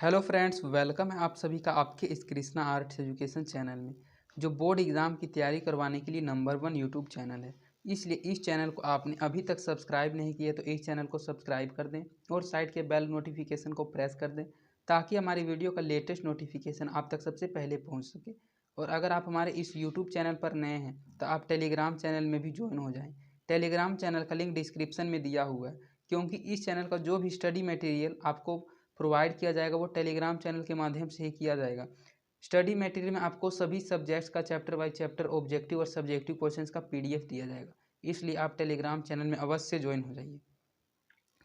Hello friends, welcome है आप सभी का आपके इस कृष्णा आर्ट्स एजुकेशन चैनल में, जो बोर्ड एग्ज़ाम की तैयारी करवाने के लिए नंबर 1 यूट्यूब चैनल है। इसलिए इस चैनल को आपने अभी तक सब्सक्राइब नहीं किया तो इस चैनल को सब्सक्राइब कर दें और साइड के बेल नोटिफिकेशन को प्रेस कर दें, ताकि हमारी वीडियो का लेटेस्ट नोटिफिकेशन आप तक सबसे पहले पहुँच सके। और अगर आप हमारे इस यूट्यूब चैनल पर नए हैं तो आप टेलीग्राम चैनल में भी ज्वाइन हो जाएँ। टेलीग्राम चैनल का लिंक डिस्क्रिप्शन में दिया हुआ है, क्योंकि इस चैनल का जो भी स्टडी मटेरियल आपको प्रोवाइड किया जाएगा वो टेलीग्राम चैनल के माध्यम से ही किया जाएगा। स्टडी मटेरियल में आपको सभी सब्जेक्ट्स का चैप्टर बाय चैप्टर ऑब्जेक्टिव और सब्जेक्टिव क्वेश्चंस का पीडीएफ दिया जाएगा, इसलिए आप टेलीग्राम चैनल में अवश्य ज्वाइन हो जाइए।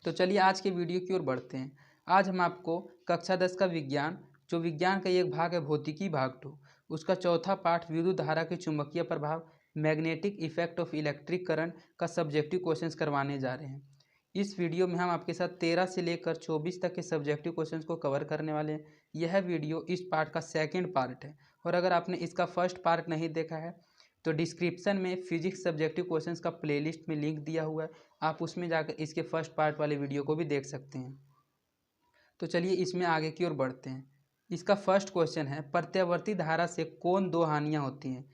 तो चलिए आज के वीडियो की ओर बढ़ते हैं। आज हम आपको कक्षा 10 का विज्ञान, जो विज्ञान का एक भाग है भौतिकी भाग 2, उसका चौथा पाठ विद्युत धारा के चुंबकीय प्रभाव, magnetic effect of electric current का सब्जेक्टिव क्वेश्चंस करवाने जा रहे हैं। इस वीडियो में हम आपके साथ 13 से लेकर 24 तक के सब्जेक्टिव क्वेश्चंस को कवर करने वाले हैं। यह वीडियो इस पार्ट का सेकंड पार्ट है, और अगर आपने इसका फर्स्ट पार्ट नहीं देखा है तो डिस्क्रिप्शन में फिजिक्स सब्जेक्टिव क्वेश्चंस का प्लेलिस्ट में लिंक दिया हुआ है, आप उसमें जाकर इसके फर्स्ट पार्ट वाले वीडियो को भी देख सकते हैं। तो चलिए इसमें आगे की ओर बढ़ते हैं। इसका फर्स्ट क्वेश्चन है, प्रत्यावर्ती धारा से कौन दो हानियाँ होती हैं।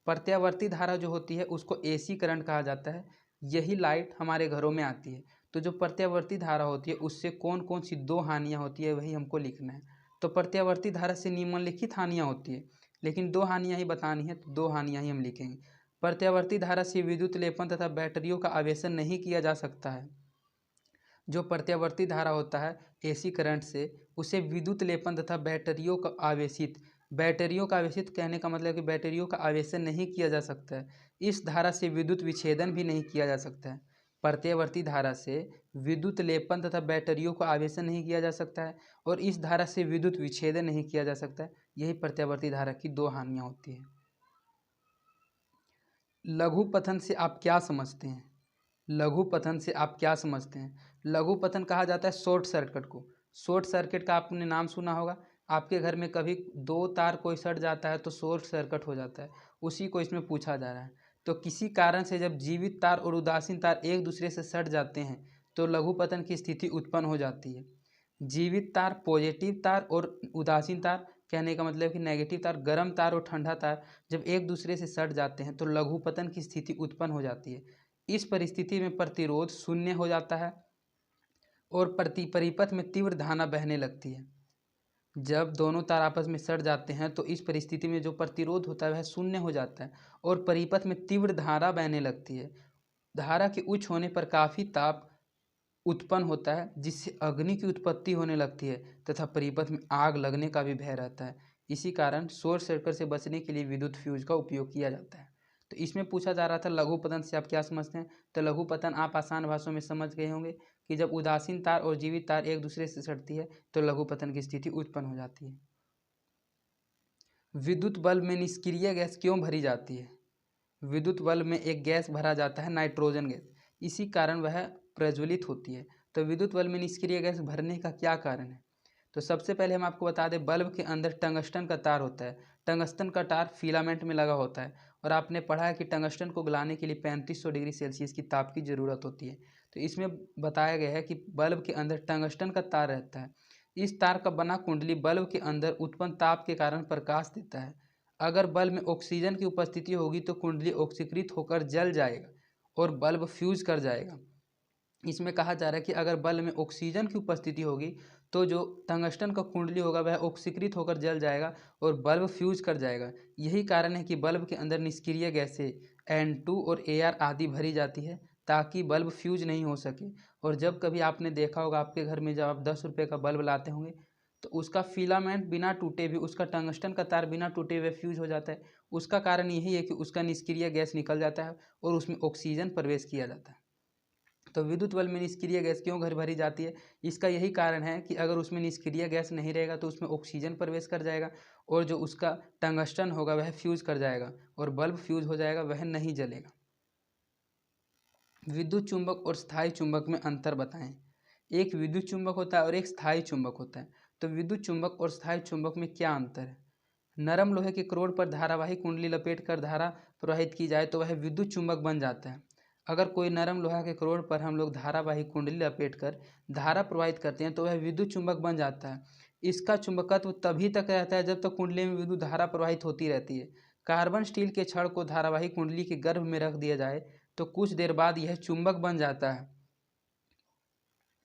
प्रत्यावर्ती धारा जो होती है उसको एसी करंट कहा जाता है। यही लाइट हमारे घरों में आती है। तो जो प्रत्यावर्ती धारा होती है उससे कौन कौन सी दो हानियाँ होती है वही हमको लिखना है। तो प्रत्यावर्ती धारा से निम्नलिखित हानियाँ होती है, लेकिन दो हानियाँ ही बतानी है तो दो हानियाँ ही हम लिखेंगे। प्रत्यावर्ती धारा से विद्युत लेपन तथा बैटरियों का आवेशन नहीं किया जा सकता है। जो प्रत्यावर्ती धारा होता है एसी करंट से, उसे विद्युत लेपन तथा बैटरियों का आवेशित कहने का मतलब कि बैटरियों का आवेशन नहीं किया जा सकता है। इस धारा से विद्युत विच्छेदन भी नहीं किया जा सकता है। प्रत्यावर्ती धारा से विद्युत लेपन तथा बैटरियों का आवेशन नहीं किया जा सकता है, और इस धारा से विद्युत विच्छेदन नहीं किया जा सकता है। यही प्रत्यावर्ती धारा की दो हानियाँ होती है। लघु पतन से आप क्या समझते हैं। लघु पतन से आप क्या समझते हैं। लघु पतन कहा जाता है शॉर्ट सर्किट को। शॉर्ट सर्किट का आपने नाम सुना होगा। आपके घर में कभी दो तार कोई सट जाता है तो शॉर्ट सर्किट हो जाता है, उसी को इसमें पूछा जा रहा है। तो किसी कारण से जब जीवित तार और उदासीन तार एक दूसरे से सट जाते हैं तो लघु पतन की स्थिति उत्पन्न हो जाती है। जीवित तार, पॉजिटिव तार और उदासीन तार कहने का मतलब कि नेगेटिव तार, गर्म तार और ठंडा तार जब एक दूसरे से सट जाते हैं तो लघु पतन की स्थिति उत्पन्न हो जाती है। इस परिस्थिति में प्रतिरोध शून्य हो जाता है और परिपथ में तीव्र धारा बहने लगती है। जब दोनों तार आपस में सट जाते हैं तो इस परिस्थिति में जो प्रतिरोध होता है वह शून्य हो जाता है और परिपथ में तीव्र धारा बहने लगती है। धारा के उच्च होने पर काफ़ी ताप उत्पन्न होता है, जिससे अग्नि की उत्पत्ति होने लगती है तथा परिपथ में आग लगने का भी भय रहता है। इसी कारण शॉर्ट सर्किट से बचने के लिए विद्युत फ्यूज का उपयोग किया जाता है। तो इसमें पूछा जा रहा था लघु पतन से आप क्या समझते हैं। तो लघु पतन आप आसान भाषाओं में समझ गए होंगे कि जब उदासीन तार और जीवित तार एक दूसरे से सटती है तो लघु पतन की स्थिति उत्पन्न हो जाती है। विद्युत बल्ब में निष्क्रिय गैस क्यों भरी जाती है। विद्युत बल्ब में एक गैस भरा जाता है, नाइट्रोजन गैस, इसी कारण वह प्रज्वलित होती है। तो विद्युत बल्ब में निष्क्रिय गैस भरने का क्या कारण है। तो सबसे पहले हम आपको बता दें, बल्ब के अंदर टंगस्टन का तार होता है। टंगस्टन का तार फिलामेंट में लगा होता है, और आपने पढ़ा है कि टंगस्टन को गलाने के लिए 3500 डिग्री सेल्सियस की ताप की ज़रूरत होती है। तो इसमें बताया गया है कि बल्ब के अंदर टंगस्टन का तार रहता है। इस तार का बना कुंडली बल्ब के अंदर उत्पन्न ताप के कारण प्रकाश देता है। अगर बल्ब में ऑक्सीजन की उपस्थिति होगी तो कुंडली ऑक्सीकृत होकर जल जाएगा और बल्ब फ्यूज कर जाएगा। इसमें कहा जा रहा है कि अगर बल्ब में ऑक्सीजन की उपस्थिति होगी तो जो टंगस्टन का कुंडली होगा वह ऑक्सीकृत होकर जल जाएगा और बल्ब फ्यूज कर जाएगा। यही कारण है कि बल्ब के अंदर निष्क्रिय गैसें N2 और Ar आदि भरी जाती है, ताकि बल्ब फ्यूज नहीं हो सके। और जब कभी आपने देखा होगा आपके घर में जब आप 10 रुपये का बल्ब लाते होंगे तो उसका फिलामेंट बिना टूटे भी, उसका टंगस्टन का तार बिना टूटे हुए फ्यूज हो जाता है। उसका कारण यही है कि उसका निष्क्रिय गैस निकल जाता है और उसमें ऑक्सीजन प्रवेश किया जाता है। तो विद्युत बल्ब में निष्क्रिय गैस क्यों घर भरी जाती है, इसका यही कारण है कि अगर उसमें निष्क्रिय गैस नहीं रहेगा तो उसमें ऑक्सीजन प्रवेश कर जाएगा और जो उसका टंगस्टन होगा वह फ्यूज कर जाएगा और बल्ब फ्यूज हो जाएगा, वह नहीं जलेगा। विद्युत चुंबक और स्थायी चुंबक में अंतर बताएं। एक विद्युत चुंबक होता है और एक स्थायी चुंबक होता है। तो विद्युत चुंबक और स्थायी चुंबक में क्या अंतर है। नरम लोहे के क्रोड पर धारावाही कुंडली लपेट कर धारा प्रवाहित की जाए तो वह विद्युत चुंबक बन जाता है। अगर कोई नरम लोहा के क्रोड पर हम लोग धारावाही कुंडली लपेट कर धारा प्रवाहित करते हैं तो वह विद्युत चुंबक बन जाता है। इसका चुंबकत्व तभी तक रहता है जब तक कुंडली में विद्युत धारा प्रवाहित होती रहती है। कार्बन स्टील के छड़ को धारावाही कुंडली के गर्भ में रख दिया जाए तो कुछ देर बाद यह चुंबक बन जाता है।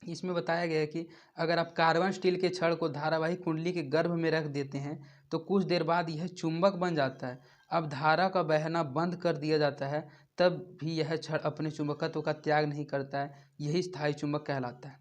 इसमें बताया गया है कि अगर आप कार्बन स्टील के छड़ को धारावाही कुंडली के गर्भ में रख देते हैं तो कुछ देर बाद यह चुंबक बन जाता है। अब धारा का बहना बंद कर दिया जाता है, तब भी यह छड़ अपने चुंबकत्व का त्याग नहीं करता है। यही स्थायी चुंबक कहलाता है।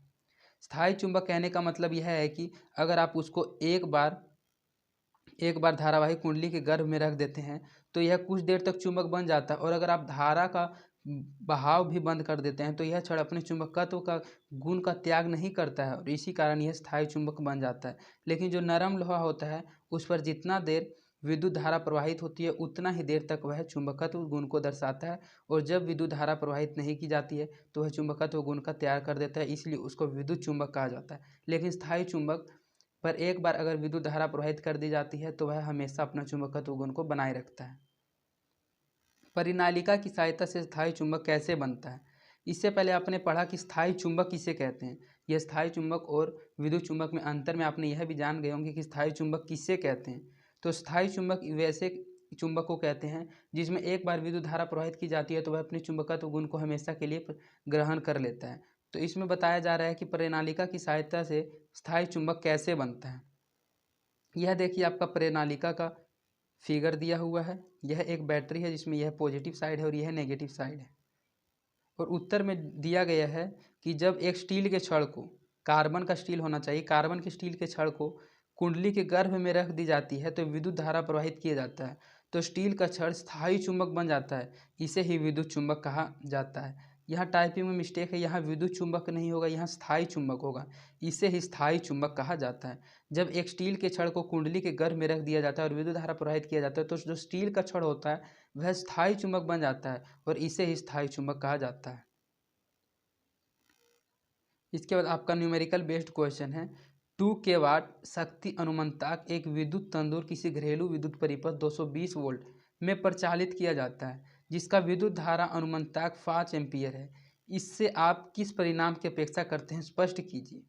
स्थायी चुंबक कहने का मतलब यह है कि अगर आप उसको एक बार धारावाही कुंडली के गर्भ में रख देते हैं तो यह कुछ देर तक चुंबक बन जाता है, और अगर आप धारा का बहाव भी बंद कर देते हैं तो यह छड़ अपने चुंबकत्व का गुण का त्याग नहीं करता है, और इसी कारण यह स्थायी चुंबक बन जाता है। लेकिन जो नरम लोहा होता है उस पर जितना देर विद्युत धारा प्रवाहित होती है उतना ही देर तक वह चुंबकत्व गुण को दर्शाता है, और जब विद्युत धारा प्रवाहित नहीं की जाती है तो वह चुंबकत्व गुण का त्याग कर देता है, इसलिए उसको विद्युत चुंबक कहा जाता है। लेकिन स्थायी चुंबक पर एक बार अगर विद्युत धारा प्रवाहित कर दी जाती है तो वह हमेशा अपना चुंबकत्व गुण को बनाए रखता है। परिनालिका की सहायता से स्थायी चुंबक कैसे बनता है? इससे पहले आपने पढ़ा कि स्थायी चुंबक किसे कहते हैं। यह स्थायी चुंबक और विद्युत चुंबक में अंतर में आपने यह भी जान गए होंगे कि स्थायी चुंबक किसे कहते हैं। तो स्थायी चुंबक वैसे चुंबक को कहते हैं जिसमें एक बार विद्युत धारा प्रवाहित की जाती है तो वह अपने चुंबकत्व गुण को हमेशा के लिए ग्रहण कर लेता है। तो इसमें बताया जा रहा है कि परिनालिका की सहायता से स्थायी चुंबक कैसे बनता है। यह देखिए आपका परिनालिका का फिगर दिया हुआ है। यह एक बैटरी है जिसमें यह पॉजिटिव साइड है और यह नेगेटिव साइड है, और उत्तर में दिया गया है कि जब एक स्टील के छड़ को, कार्बन का स्टील होना चाहिए, कार्बन के स्टील के छड़ को कुंडली के गर्भ में रख दी जाती है तो विद्युत धारा प्रवाहित किया जाता है, तो स्टील का छड़ स्थायी चुंबक बन जाता है। इसे ही विद्युत चुंबक कहा जाता है। यहाँ टाइपिंग में मिस्टेक है, यहाँ विद्युत चुंबक नहीं होगा, यहाँ स्थायी चुंबक होगा। इसे ही स्थायी चुंबक कहा जाता है। जब एक स्टील के छड़ को कुंडली के गर्भ में रख दिया जाता है और विद्युत धारा प्रवाहित किया जाता है तो जो स्टील का छड़ होता है वह स्थायी चुंबक बन जाता है, और इसे ही स्थायी चुंबक कहा जाता है। इसके बाद आपका न्यूमेरिकल बेस्ड क्वेश्चन है। 2 के वाट शक्ति अनुमंताक एक विद्युत तंदूर किसी घरेलू विद्युत परिपथ 220 वोल्ट में प्रचालित किया जाता है जिसका विद्युत धारा अनुमंताक 5 एम्पीयर है। इससे आप किस परिणाम की अपेक्षा करते हैं, स्पष्ट कीजिए।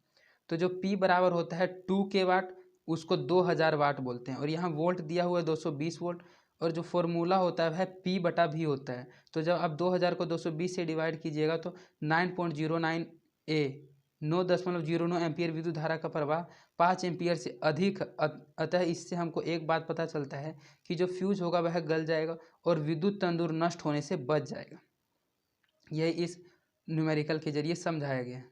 तो जो P बराबर होता है 2 के वाट, उसको 2000 वाट बोलते हैं, और यहाँ वोल्ट दिया हुआ है 220 वोल्ट, और जो फॉर्मूला होता है वह P/V होता है। तो जब आप 2000 को 220 से डिवाइड कीजिएगा तो 9.09 A 9.09 एम्पीयर विद्युत धारा का प्रवाह 5 एम्पीयर से अधिक। अतः इससे हमको एक बात पता चलता है कि जो फ्यूज होगा वह गल जाएगा और विद्युत तंदूर नष्ट होने से बच जाएगा। यह इस न्यूमेरिकल के जरिए समझाया गया है।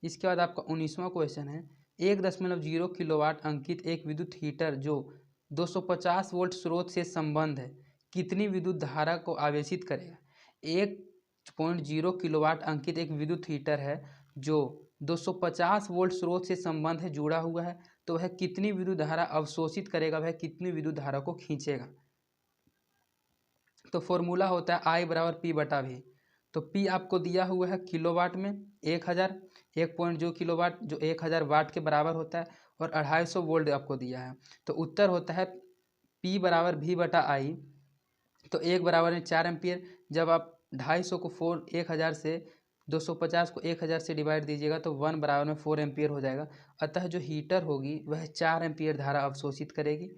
इसके बाद आपका 19वां क्वेश्चन है। 1.0 किलोवाट अंकित एक विद्युत हीटर जो 250 वोल्ट स्रोत से संबंध है कितनी विद्युत धारा को आवेशित करेगा? 1.0 किलोवाट अंकित एक विद्युत हीटर है जो 250 वोल्ट स्रोत से संबंध है, जुड़ा हुआ है, तो वह कितनी विद्युत धारा अवशोषित करेगा, वह कितनी विद्युत धारा को खींचेगा? तो फॉर्मूला होता है I बराबर P/V। तो P आपको दिया हुआ है किलोवाट में 1000, 1.0 किलोवाट जो 1000 वाट के बराबर होता है, और 250 वोल्ट आपको दिया है। तो उत्तर होता है P बराबर V/I। तो 1 बराबर में 4 एम्पियर। जब आप 250 को 1000 से 250 को 1000 से डिवाइड दीजिएगा तो 1 बराबर में 4 एम्पियर हो जाएगा। अतः जो हीटर होगी वह 4 एम्पियर धारा अवशोषित करेगी।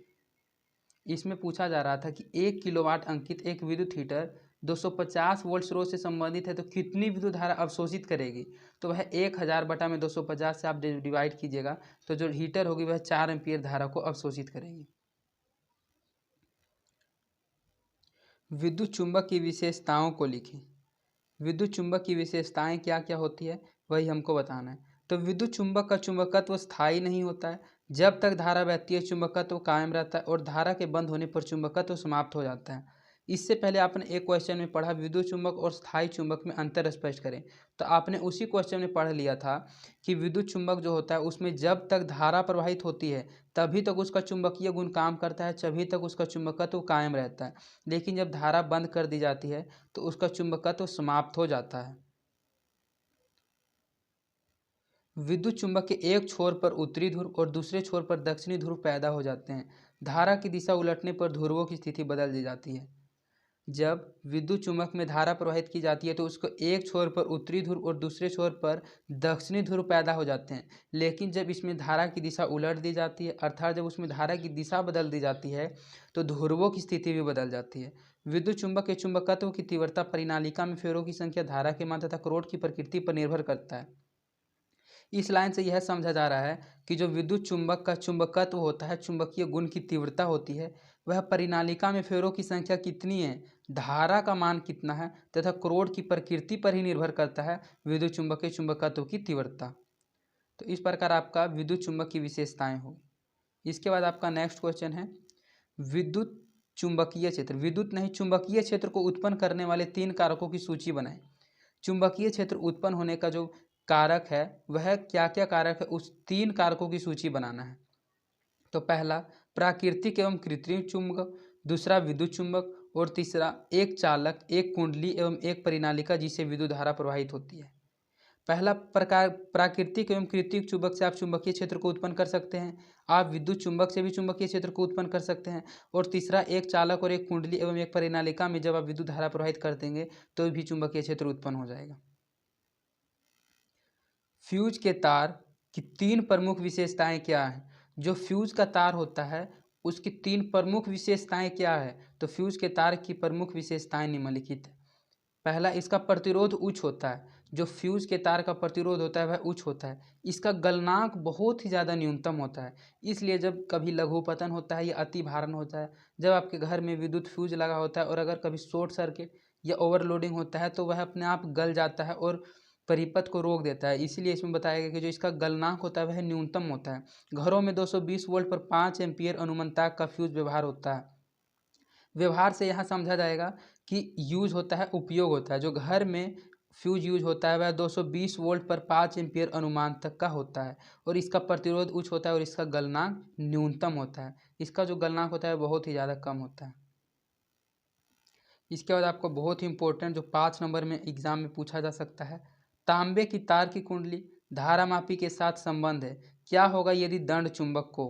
इसमें पूछा जा रहा था कि 1 किलोवाट अंकित एक विद्युत हीटर 250 वोल्ट स्रोत से संबंधित है तो कितनी विद्युत धारा अवशोषित करेगी? तो वह 1000 बटा में 250 से आप डिवाइड कीजिएगा तो जो हीटर होगी वह 4 एम्पियर धारा को अवशोषित करेगी। विद्युत चुंबक की विशेषताओं को लिखें। विद्युत चुंबक की विशेषताएं क्या क्या होती है वही हमको बताना है। तो विद्युत चुंबक का चुंबकत्व स्थायी नहीं होता है। जब तक धारा बहती है चुंबकत्व कायम रहता है, और धारा के बंद होने पर चुंबकत्व समाप्त हो जाता है। इससे पहले आपने एक क्वेश्चन में पढ़ा विद्युत चुंबक और स्थायी चुंबक में अंतर स्पष्ट करें। तो आपने उसी क्वेश्चन में पढ़ लिया था कि विद्युत चुंबक जो होता है उसमें जब तक धारा प्रवाहित होती है तभी तक उसका चुंबकीय गुण काम करता है, तभी तक उसका चुंबकत्व कायम रहता है। लेकिन जब धारा बंद कर दी जाती है तो उसका चुंबकत्व समाप्त हो जाता है। विद्युत चुंबक के एक छोर पर उत्तरी ध्रुव और दूसरे छोर पर दक्षिणी ध्रुव पैदा हो जाते हैं। धारा की दिशा उलटने पर ध्रुवों की स्थिति बदल दी जाती है। जब विद्युत चुम्बक में धारा प्रवाहित की जाती है तो उसको एक छोर पर उत्तरी ध्रुव और दूसरे छोर पर दक्षिणी ध्रुव पैदा हो जाते हैं। लेकिन जब इसमें धारा की दिशा उलट दी जाती है, अर्थात जब उसमें धारा की दिशा बदल दी जाती है, तो ध्रुवों की स्थिति भी बदल जाती है। विद्युत चुम्बक के चुंबकत्व की तीव्रता परिनालिका में फेरों की संख्या, धारा के मान तथा करोड़ की प्रकृति पर निर्भर करता है। इस लाइन से यह समझा जा रहा है कि जो विद्युत चुंबक का चुंबकत्व होता है, चुंबकीय गुण की तीव्रता होती है, वह परिनालिका में फेरों की संख्या कितनी है, धारा का मान कितना है तथा करोड़ की प्रकृति पर ही निर्भर करता है विद्युत चुंबक के चुंबकत्व की तीव्रता। तो इस प्रकार आपका विद्युत चुंबक की विशेषताएं हो। इसके बाद आपका नेक्स्ट क्वेश्चन है विद्युत चुंबकीय क्षेत्र। विद्युत नहीं, चुंबकीय क्षेत्र को उत्पन्न करने वाले 3 कारकों की सूची बनाएं। चुंबकीय क्षेत्र उत्पन्न होने का जो कारक है वह क्या क्या कारक है, उस 3 कारकों की सूची बनाना है। तो पहला प्राकृतिक एवं कृत्रिम चुंबक, दूसरा विद्युत चुंबक और तीसरा एक चालक, एक कुंडली एवं एक परिनालिका जिससे विद्युत धारा प्रवाहित होती है। पहला प्रकार प्राकृतिक एवं कृत्रिम चुंबक से आप चुंबकीय क्षेत्र को उत्पन्न कर सकते हैं। आप विद्युत चुंबक से भी चुंबकीय क्षेत्र को उत्पन्न कर सकते हैं। और तीसरा एक चालक और एक कुंडली एवं एक परिनालिका में जब आप विद्युत धारा प्रवाहित कर देंगे तो भी चुंबकीय क्षेत्र उत्पन्न हो जाएगा। फ्यूज के तार की 3 प्रमुख विशेषताएं क्या हैं? जो फ्यूज का तार होता है उसकी 3 प्रमुख विशेषताएं क्या है? तो फ्यूज के तार की प्रमुख विशेषताएं निम्नलिखित है। पहला, इसका प्रतिरोध उच्च होता है। जो फ्यूज के तार का प्रतिरोध होता है वह उच्च होता है। इसका गलनांक बहुत ही ज़्यादा न्यूनतम होता है। इसलिए जब कभी लघुपतन होता है या अति भारण होता है, जब आपके घर में विद्युत फ्यूज लगा होता है और अगर कभी शॉर्ट सर्किट या ओवरलोडिंग होता है तो वह अपने आप गल जाता है और परिपथ को रोक देता है। इसीलिए इसमें बताया गया कि जो इसका गलनांक होता है वह न्यूनतम होता है। घरों में 220 वोल्ट पर 5 एम्पीयर अनुमंताक का फ्यूज व्यवहार होता है। व्यवहार से यहाँ समझा जाएगा कि यूज होता है, उपयोग होता है। जो घर में फ्यूज यूज होता है वह 220 वोल्ट पर 5 एम्पीयर अनुमान तक का होता है और इसका प्रतिरोध उच्च होता है और इसका गलनांक न्यूनतम होता है। इसका जो गलनांक होता है बहुत ही ज़्यादा कम होता है। इसके बाद आपको बहुत ही इंपॉर्टेंट जो 5 नंबर में एग्जाम में पूछा जा सकता है, तांबे की तार की कुंडली धारामापी के साथ संबंध है। क्या होगा यदि दंड चुंबक को,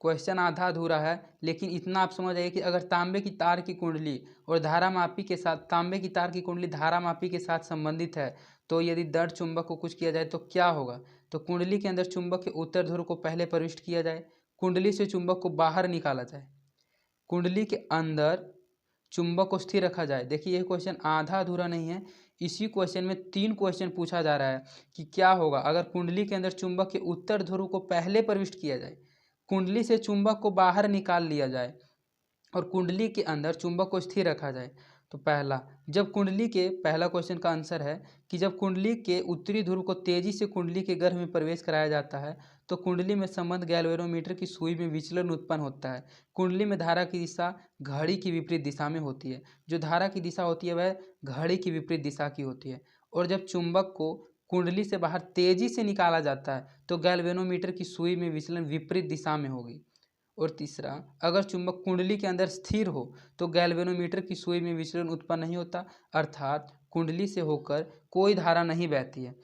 क्वेश्चन आधा अधूरा है लेकिन इतना आप समझ आइए कि अगर तांबे की तार की कुंडली और धारामापी के साथ, तांबे की तार की कुंडली धारामापी के साथ संबंधित है तो यदि दंड चुंबक को कुछ किया जाए तो क्या होगा। तो कुंडली के अंदर चुंबक के उत्तर ध्रुव को पहले प्रविष्ट किया जाए, कुंडली से चुंबक को बाहर निकाला जाए, कुंडली के अंदर चुंबक को स्थिर रखा जाए। देखिए यह क्वेश्चन आधा अधूरा नहीं है। इसी क्वेश्चन में 3 क्वेश्चन पूछा जा रहा है कि क्या होगा अगर कुंडली के अंदर चुंबक के उत्तर ध्रुव को पहले प्रविष्ट किया जाए, कुंडली से चुंबक को बाहर निकाल लिया जाए और कुंडली के अंदर चुंबक को स्थिर रखा जाए। तो पहला क्वेश्चन का आंसर है कि जब कुंडली के उत्तरी ध्रुव को तेजी से कुंडली के गर्भ में प्रवेश कराया जाता है तो कुंडली में संबंध गैल्वेनोमीटर की सुई में विचलन उत्पन्न होता है। कुंडली में धारा की दिशा घड़ी की विपरीत दिशा में होती है। जो धारा की दिशा होती है वह घड़ी की विपरीत दिशा की होती है। और जब चुंबक को कुंडली से बाहर तेजी से निकाला जाता है तो गैल्वेनोमीटर की सुई में विचलन विपरीत दिशा में होगी। और तीसरा, अगर चुंबक कुंडली के अंदर स्थिर हो तो गैल्वेनोमीटर की सुई में विचलन उत्पन्न नहीं होता, अर्थात कुंडली से होकर कोई धारा नहीं बहती है।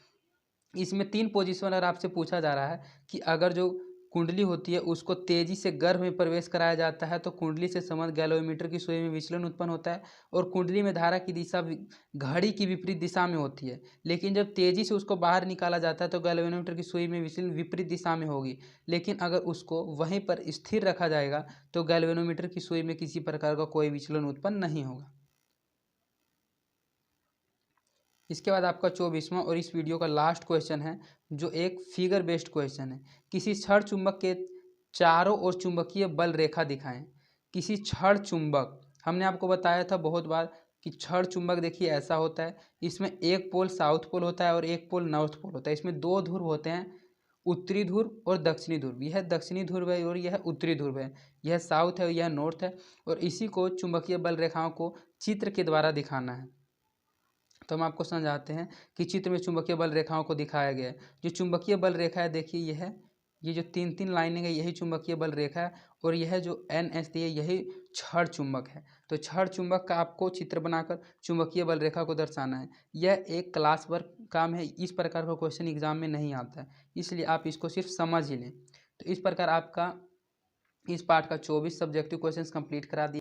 इसमें 3 पोजीशन अगर आपसे पूछा जा रहा है कि अगर जो कुंडली होती है उसको तेजी से गर्भ में प्रवेश कराया जाता है तो कुंडली से संबंध गैल्वेनोमीटर की सुई में विचलन उत्पन्न होता है और कुंडली में धारा की दिशा घड़ी की विपरीत दिशा में होती है। लेकिन जब तेजी से उसको बाहर निकाला जाता है तो गैल्वेनोमीटर की सुई में विचलन विपरीत दिशा में होगी। लेकिन अगर उसको वहीं पर स्थिर रखा जाएगा तो गैल्वेनोमीटर की सुई में किसी प्रकार का कोई विचलन उत्पन्न नहीं होगा। इसके बाद आपका 24वां और इस वीडियो का लास्ट क्वेश्चन है जो एक फिगर बेस्ड क्वेश्चन है। किसी छड़ चुंबक के चारों ओर चुंबकीय बल रेखा दिखाएं। किसी छड़ चुंबक, हमने आपको बताया था बहुत बार कि छड़ चुंबक देखिए ऐसा होता है, इसमें एक पोल साउथ पोल होता है और एक पोल नॉर्थ पोल होता है। इसमें 2 ध्रुव होते हैं, उत्तरी ध्रुव और दक्षिणी ध्रुव। यह दक्षिणी ध्रुव है और यह उत्तरी ध्रुव है, यह साउथ है और यह नॉर्थ है। और इसी को चुंबकीय बल रेखाओं को चित्र के द्वारा दिखाना है। तो हम आपको समझाते हैं कि चित्र में चुंबकीय बल रेखाओं को दिखाया गया है। जो चुंबकीय बल रेखा है देखिए यह है, ये जो 3 लाइनें हैं यही चुंबकीय बल रेखा है और यह जो NS दी है यही छड़ चुंबक है। तो छड़ चुंबक का आपको चित्र बनाकर चुंबकीय बल रेखा को दर्शाना है। यह एक क्लास वर्क काम है, इस प्रकार का क्वेश्चन एग्जाम में नहीं आता है, इसलिए आप इसको सिर्फ समझ ही लें। तो इस प्रकार आपका इस पार्ट का 24 सब्जेक्टिव क्वेश्चन कंप्लीट करा दिया।